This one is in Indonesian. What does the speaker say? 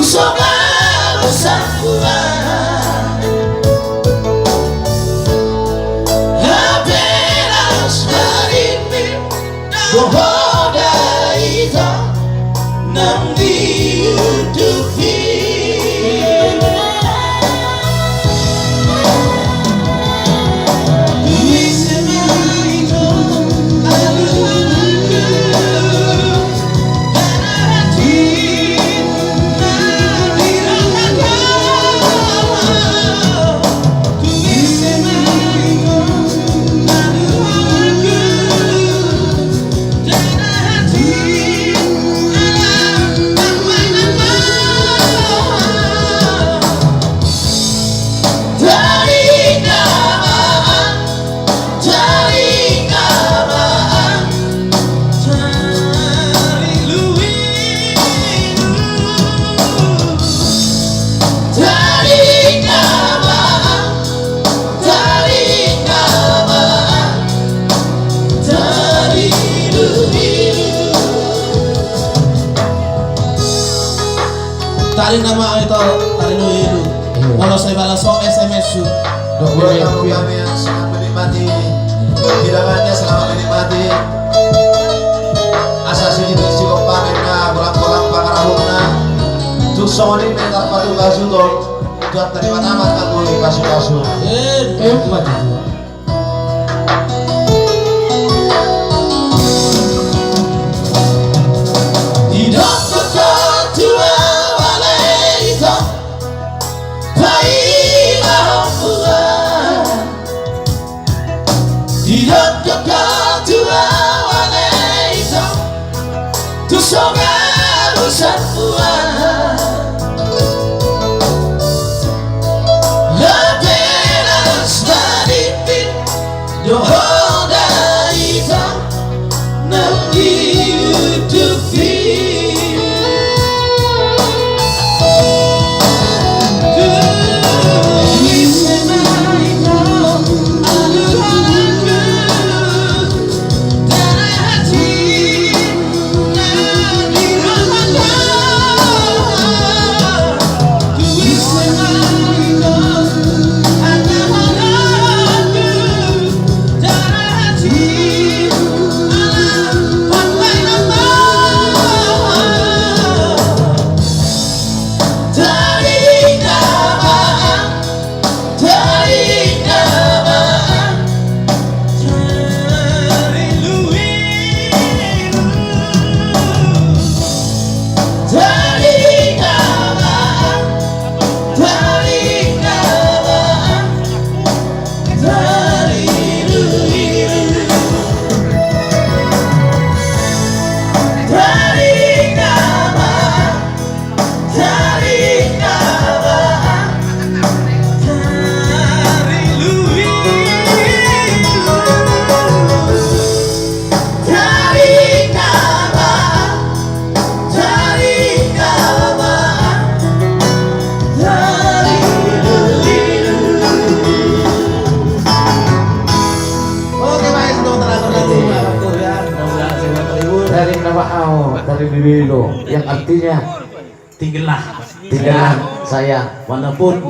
Tusoga bersangkuan apenas marimpin Bohoda itu nang diutupi Tali nama itu tali luiru. Kalau saya balas SMS su. Buat kamu kami yang sangat menikmati hidangannya, selamat menikmati asasi itu cukup pakai kolam pakarahuna tusoni mentar patu kasudon buat terima tamat kamu di kasu Mati. Tusoga bersangkuan apenas marimpin Bohoda itu nang diutupi dari Bibilu yang artinya tinggallah saya walaupun